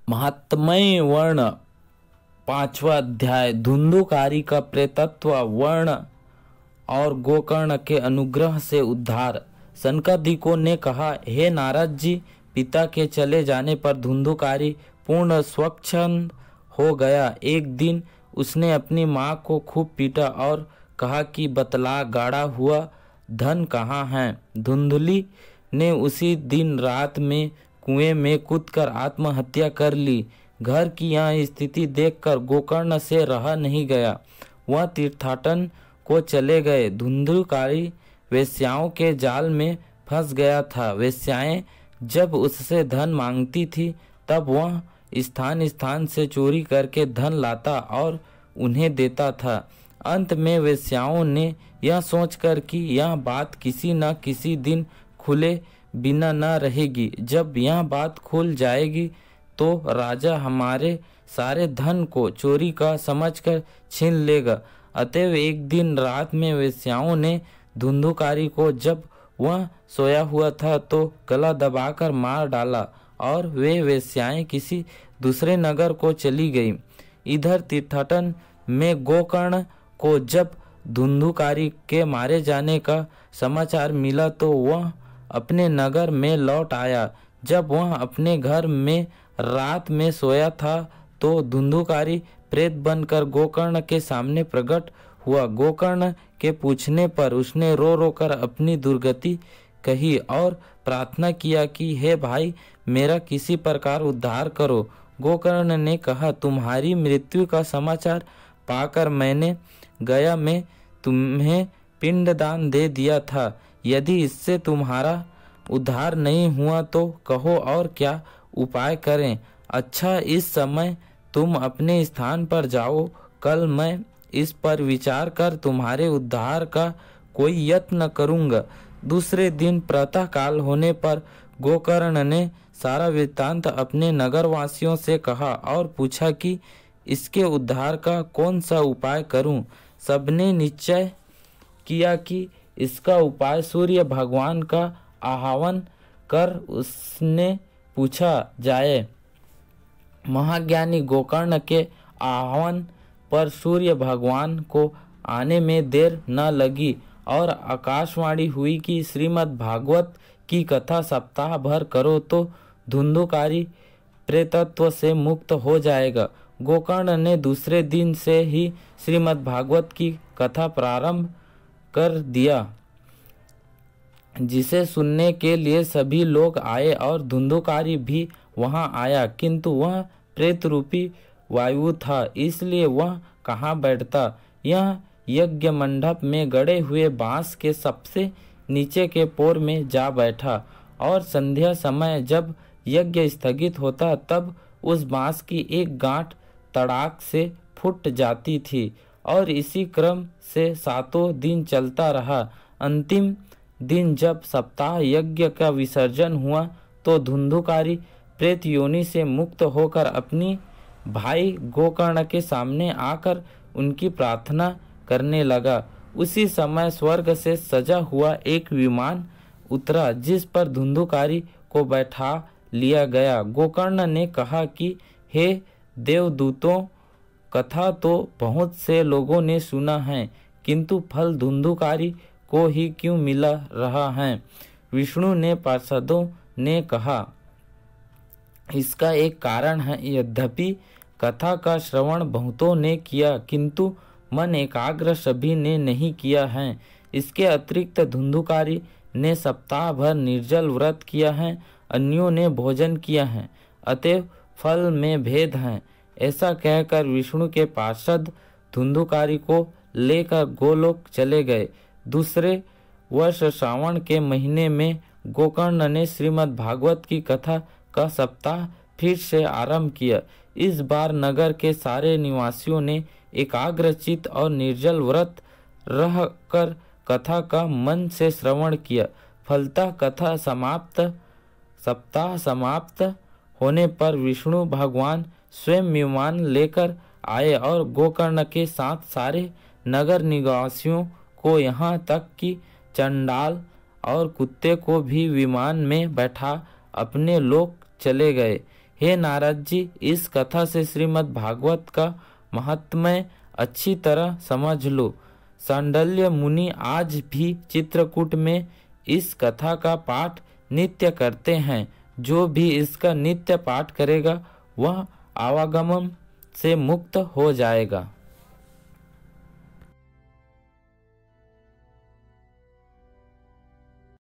महात्म्य वर्ण। पांचवा अध्याय। धुंधुकारी का प्रेतत्व वर्ण और गोकर्ण के अनुग्रह से उद्धार। सनकादिकों ने कहा, हे नारद जी, पिता के चले जाने पर धुंधुकारी पूर्ण स्वच्छंद हो गया। एक दिन उसने अपनी माँ को खूब पीटा और कहा कि बतला, गाड़ा हुआ धन कहाँ है। धुंधली ने उसी दिन रात में कुएं में कूदकर आत्महत्या कर ली। घर की यह स्थिति देखकर गोकर्ण से रहा नहीं गया। वह तीर्थाटन को चले गए। धुंधुकारी वेश्याओं के जाल में फंस गया था। वेश्याएं जब उससे धन मांगती थी तब वह स्थान स्थान से चोरी करके धन लाता और उन्हें देता था। अंत में वेश्याओं ने यह सोचकर कि यह बात किसी न किसी दिन खुले बिना न रहेगी। जब यह बात खुल जाएगी तो राजा हमारे सारे धन को चोरी का समझकर छीन लेगा। अतएव एक दिन रात में वेश्याओं ने धुंधुकारी को, जब वह सोया हुआ था, तो गला दबाकर मार डाला और वे वेश्याएं किसी दूसरे नगर को चली गईं। इधर तीर्थाटन में गोकर्ण को जब धुंधुकारी के मारे जाने का समाचार मिला तो वह अपने नगर में लौट आया। जब वह अपने घर में रात में सोया था तो धुंधुकारी प्रेत बनकर गोकर्ण के सामने प्रकट हुआ। गोकर्ण के पूछने पर उसने रो रो कर अपनी दुर्गति कही और प्रार्थना किया कि हे भाई, मेरा किसी प्रकार उद्धार करो। गोकर्ण ने कहा, तुम्हारी मृत्यु का समाचार पाकर मैंने गया में तुम्हें पिंडदान दे दिया था। यदि इससे तुम्हारा उद्धार नहीं हुआ तो कहो और क्या उपाय करें। अच्छा, इस समय तुम अपने स्थान पर जाओ। कल मैं इस पर विचार कर तुम्हारे उद्धार का कोई यत्न करूंगा। दूसरे दिन प्रातः काल होने पर गोकर्ण ने सारा वृत्तांत अपने नगरवासियों से कहा और पूछा कि इसके उद्धार का कौन सा उपाय करूं। सबने निश्चय किया कि इसका उपाय सूर्य भगवान का आह्वान कर उसने पूछा जाए। महाज्ञानी गोकर्ण के आह्वान पर सूर्य भगवान को आने में देर न लगी और आकाशवाणी हुई कि श्रीमद् भागवत की कथा सप्ताह भर करो तो धुंधुकारी प्रेतत्व से मुक्त हो जाएगा। गोकर्ण ने दूसरे दिन से ही श्रीमद् भागवत की कथा प्रारंभ कर दिया, जिसे सुनने के लिए सभी लोग आए और धुंधुकारी भी वहां आया, किंतु वह प्रेत रूपी वायु था, इसलिए वह कहाँ बैठता। यह यज्ञ मंडप में गड़े हुए बांस के सबसे नीचे के पोर में जा बैठा और संध्या समय जब यज्ञ स्थगित होता तब उस बांस की एक गांठ तड़ाक से फूट जाती थी और इसी क्रम से 7 दिन चलता रहा। अंतिम दिन जब सप्ताह यज्ञ का विसर्जन हुआ तो धुंधुकारी प्रेत योनि से मुक्त होकर अपनी भाई गोकर्ण के सामने आकर उनकी प्रार्थना करने लगा। उसी समय स्वर्ग से सजा हुआ एक विमान उतरा जिस पर धुंधुकारी को बैठा लिया गया। गोकर्ण ने कहा कि हे देवदूतों, कथा तो बहुत से लोगों ने सुना है, किंतु फल धुंधुकारी को ही क्यों मिला रहा है। विष्णु ने पार्षदों ने कहा, इसका एक कारण है। यद्यपि कथा का श्रवण बहुतों ने किया, किंतु मन एकाग्र सभी ने नहीं किया है। इसके अतिरिक्त धुंधुकारी ने सप्ताह भर निर्जल व्रत किया है, अन्यों ने भोजन किया है, अतएव फल में भेद है। ऐसा कहकर विष्णु के पार्षद धुंधुकारी को लेकर गोलोक चले गए। दूसरे वर्ष श्रावण के महीने में गोकर्ण ने श्रीमद् भागवत की कथा का सप्ताह फिर से आरंभ किया। इस बार नगर के सारे निवासियों ने एकाग्रचित और निर्जल व्रत रहकर कथा का मन से श्रवण किया। फलतः कथा सप्ताह समाप्त होने पर विष्णु भगवान स्वयं विमान लेकर आए और गोकर्ण के साथ सारे नगर निवासियों को, यहाँ तक कि चंडाल और कुत्ते को भी विमान में बैठा अपने लोक चले गए। हे नारद जी, इस कथा से श्रीमद् भागवत का महात्म्य अच्छी तरह समझ लो। सांडल्य मुनि आज भी चित्रकूट में इस कथा का पाठ नित्य करते हैं। जो भी इसका नित्य पाठ करेगा वह आवागमन से मुक्त हो जाएगा।